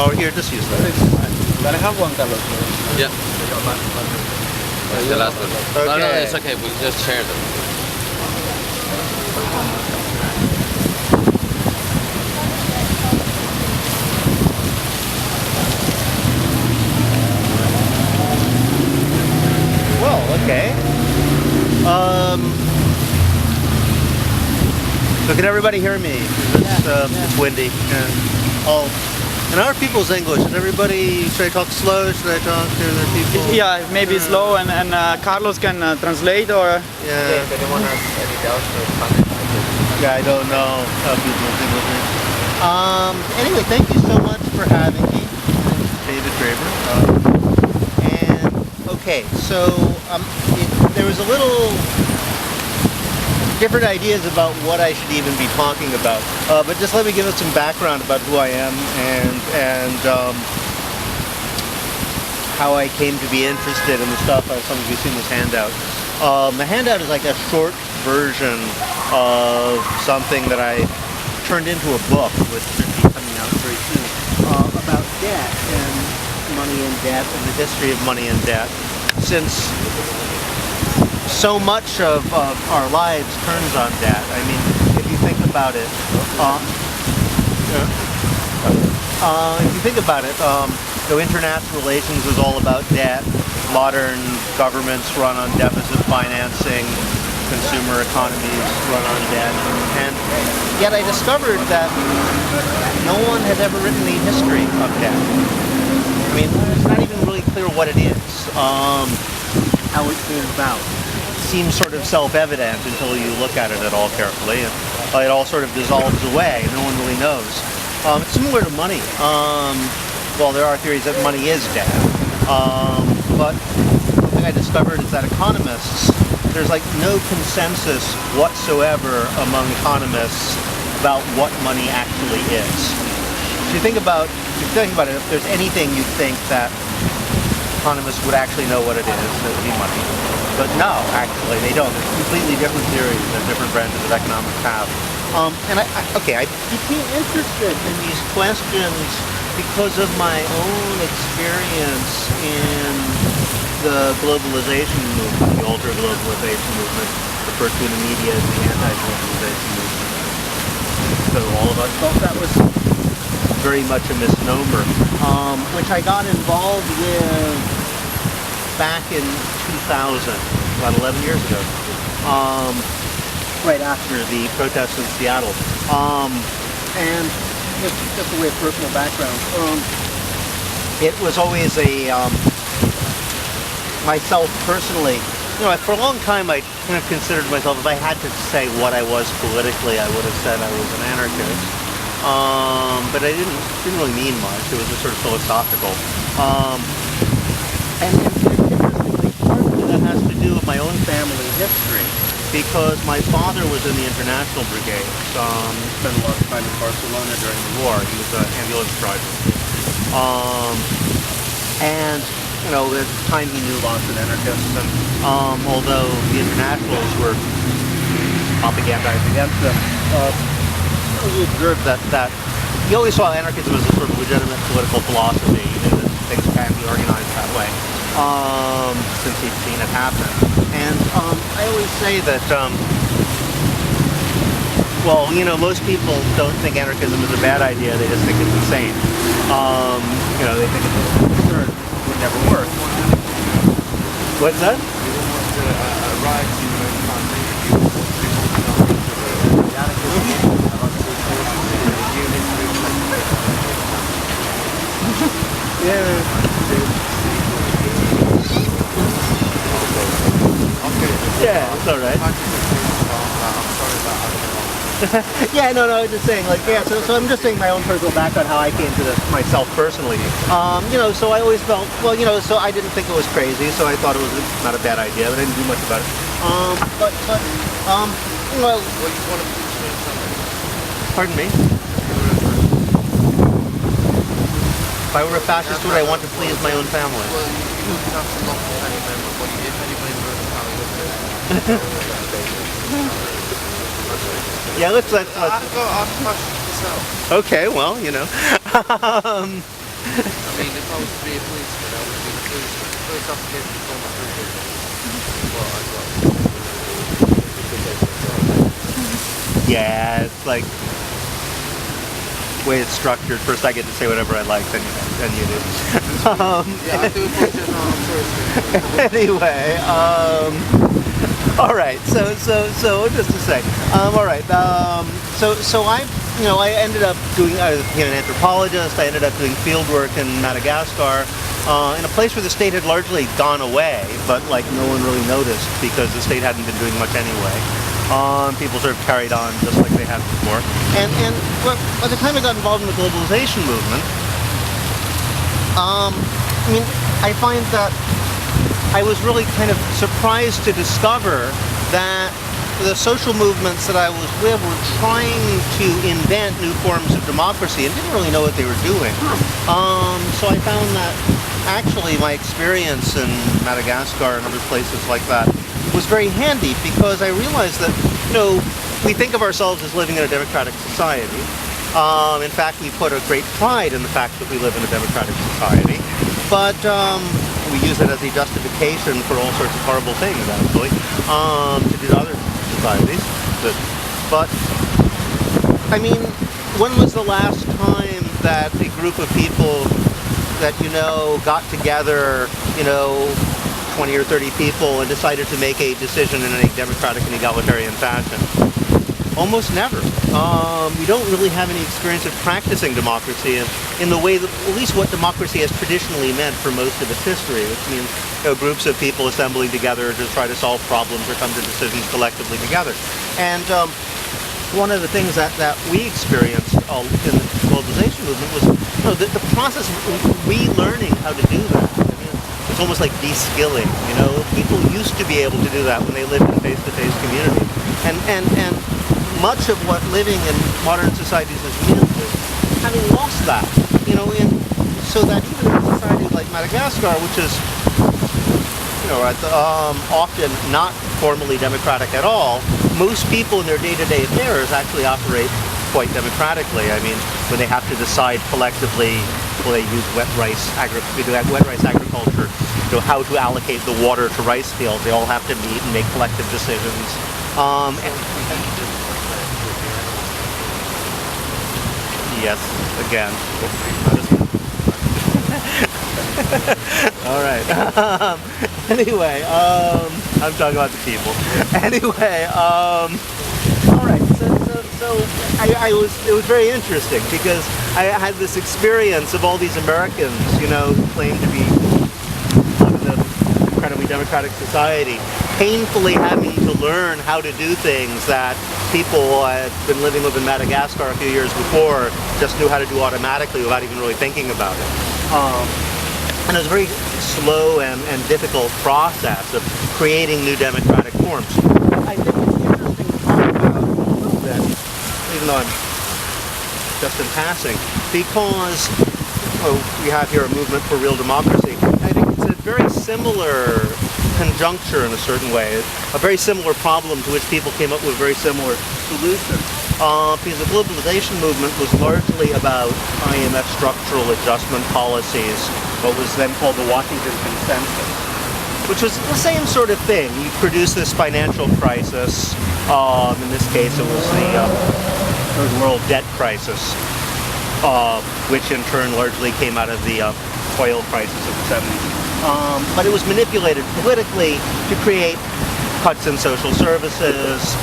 Oh, here, just use that. Can I have one, Carlos? Yeah. That's the last one. Okay. No, it's okay. We just share them. Well, okay. So can everybody hear me? It's windy. And our people's English. Should I talk slow? Should I talk to the people? Yeah, maybe slow, and Carlos can translate, or... Yeah. If anyone has any doubts or comments, Yeah, I don't know how people's English. Anyway, thank you so much for having me, David Graeber. And okay, so there was a little different ideas about what I should even be talking about, but just let me give us some background about who I am and how I came to be interested in the stuff. Some of you seen this handout. The handout is like a short version of something that I turned into a book, which should be coming out very soon, about debt and money and debt and the history of money and debt, since so much of our lives turns on debt. I mean, if you think about it, international relations is all about debt. Modern governments run on deficit financing. Consumer economies run on debt. And yet I discovered that no one has ever written the history of debt. I mean, it's not even really clear what it is, how it came about. Seems sort of self-evident until you look at it at all carefully, and it all sort of dissolves away. No one really knows. It's similar to money. Well, there are theories that money is debt, but something I discovered is that economists, there's like no consensus whatsoever among economists about what money actually is. If you think about it, if there's anything you'd think that economists would actually know what it is, it would be money. But no, actually, they don't. There's completely different theories that different branches of economics have. And I became interested in these questions because of my own experience in the globalization movement, the ultra-globalization movement, referred to in the media as the anti-globalization movement. So all of us felt that was very much a misnomer, which I got involved with back in 2000, about 11 years ago, right after the protests in Seattle. And just a way of personal background, it was always myself personally, for a long time I kind of considered myself, if I had to say what I was politically, I would have said I was an anarchist. But I didn't really mean much. It was just sort of philosophical. And interestingly, partly that has to do with my own family history, because my father was in the International Brigade. Spent a lot of time in Barcelona during the war. He was an ambulance driver. And at the time he knew lots of anarchists, and although the internationals were propagandized against them, he observed that he always saw anarchism as a sort of legitimate political philosophy. He knew that things can be organized that way, since he'd seen it happen. And I always say that, most people don't think anarchism is a bad idea, they just think it's insane. They think it's absurd, it would never work. What's that? Yeah, it's alright. Yeah, no, I was just saying, so I'm just saying my own personal background, how I came to this myself personally. So I always felt, so I didn't think it was crazy, so I thought it was not a bad idea, but I didn't do much about it. Pardon me? If I were a fascist, would I want to please my own family? well, you don't have to belong to any member, but if anybody in the family Yeah, let's I'll go ask questions yourself. Okay, well, mean, if I was to be a policeman, I would be a policeman. First application for my career. Well, I got. Yeah, it's like the way it's structured. First, I get to say whatever I like, then you do. Yeah, I do apologize on first. Anyway, all right. So just to say, all right. So I ended up doing. I became an anthropologist. I ended up doing field work in Madagascar, in a place where the state had largely gone away, but like no one really noticed because the state hadn't been doing much anyway. People sort of carried on just like they had before. And by the time I got involved in the globalization movement, I find that I was really kind of surprised to discover that the social movements that I was with were trying to invent new forms of democracy and didn't really know what they were doing. So I found that actually my experience in Madagascar and other places like that was very handy because I realized that, we think of ourselves as living in a democratic society. In fact, we put a great pride in the fact that we live in a democratic society, but we use it as a justification for all sorts of horrible things, actually, to do to other societies. But when was the last time that a group of people that got together, 20 or 30 people and decided to make a decision in a democratic and egalitarian fashion? Almost never. We don't really have any experience of practicing democracy in the way that, at least what democracy has traditionally meant for most of its history, which means groups of people assembling together to try to solve problems or come to decisions collectively together. And one of the things that we experienced in the globalization movement was the process of relearning how to do that. It's almost like de-skilling. People used to be able to do that when they lived in face-to-face communities, and much of what living in modern societies has meant is having lost that. So that even in a society like Madagascar, which is often not formally democratic at all, most people in their day-to-day affairs actually operate quite democratically. When they have to decide collectively, will they use wet rice agriculture, how to allocate the water to rice fields, they all have to meet and make collective decisions. Yes, again. All right. Anyway, I'm talking about the people. Anyway, all right. So it was very interesting because I had this experience of all these Americans, who claim to be living in an incredibly democratic society, painfully having to learn how to do things that people who had been living in Madagascar a few years before just knew how to do automatically without even really thinking about it. And it was a very slow and difficult process of creating new democratic forms. I think it's interesting to talk about a little bit, even though I'm just in passing, because we have here a movement for real democracy. I think it's a very similar conjuncture in a certain way, a very similar problem to which people came up with very similar solutions. Because the globalization movement was largely about IMF structural adjustment policies, what was then called the Washington Consensus, which was the same sort of thing. You produce this financial crisis, in this case it was the third world debt crisis, which in turn largely came out of the oil crisis of the 70s. But it was manipulated politically to create cuts in social services,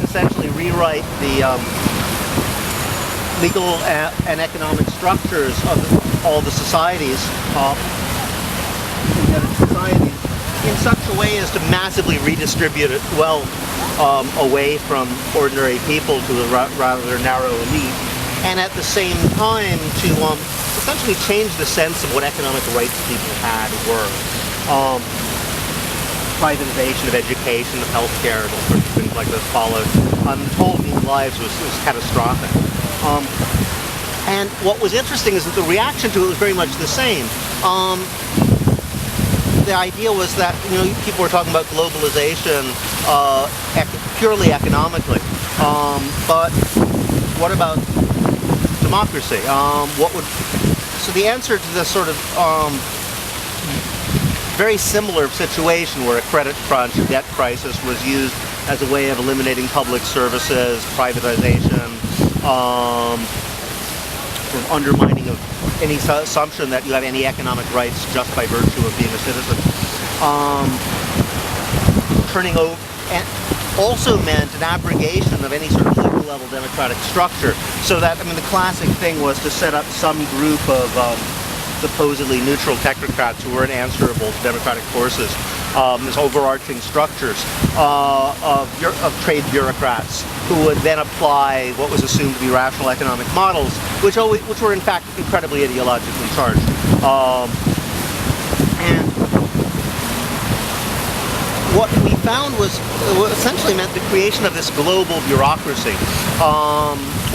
essentially rewrite the legal and economic structures of all the societies, in such a way as to massively redistribute wealth away from ordinary people to a rather narrow elite, and at the same time to essentially change the sense of what economic rights people had were. Privatization of education, of healthcare, and all sorts of things like this followed. Untold lives was catastrophic. And what was interesting is that the reaction to it was very much the same. The idea was that people were talking about globalization purely economically, but what about democracy? so the answer to this sort of very similar situation where a credit crunch, debt crisis was used as a way of eliminating public services, privatization, sort of undermining of any assumption that you have any economic rights just by virtue of being a citizen. Turning over, and also meant an abrogation of any sort of local level democratic structure. So that, I mean, the classic thing was to set up some group of supposedly neutral technocrats who weren't answerable to democratic forces, as overarching structures of trade bureaucrats who would then apply what was assumed to be rational economic models, which were in fact incredibly ideologically charged. And what we found was essentially meant the creation of this global bureaucracy,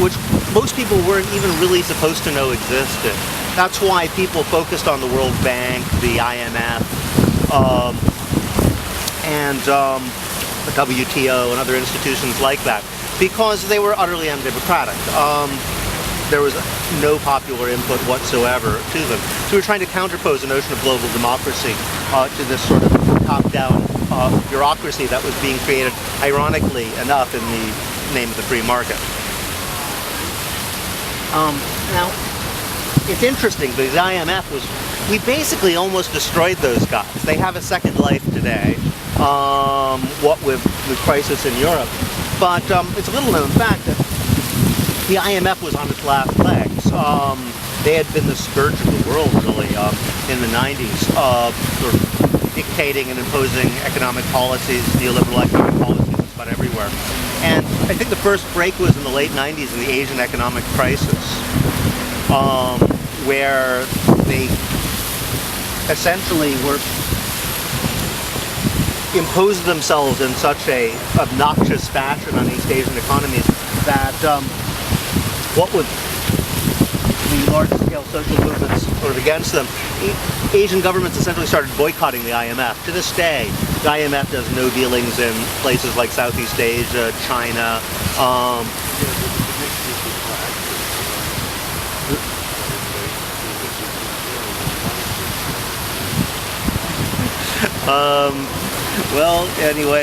which most people weren't even really supposed to know existed. That's why people focused on the World Bank, the IMF, and the WTO and other institutions like that, because they were utterly undemocratic. There was no popular input whatsoever to them. So we were trying to counterpose the notion of global democracy to this sort of top-down bureaucracy that was being created, ironically enough, in the name of the free market. Now, it's interesting because the IMF we basically almost destroyed those guys. They have a second life today, what with crisis in Europe. But it's a little known fact that the IMF was on its last legs. They had been the scourge of the world, really, in the 90s, sort of dictating and imposing economic policies, neoliberal economic policies just about everywhere. And I think the first break was in the late 90s in the Asian economic crisis, where they essentially were imposed themselves in such a obnoxious fashion on East Asian economies that what with the large-scale social movements sort of against them, Asian governments essentially started boycotting the IMF. To this day, the IMF does no dealings in places like Southeast Asia, China. Well, anyway.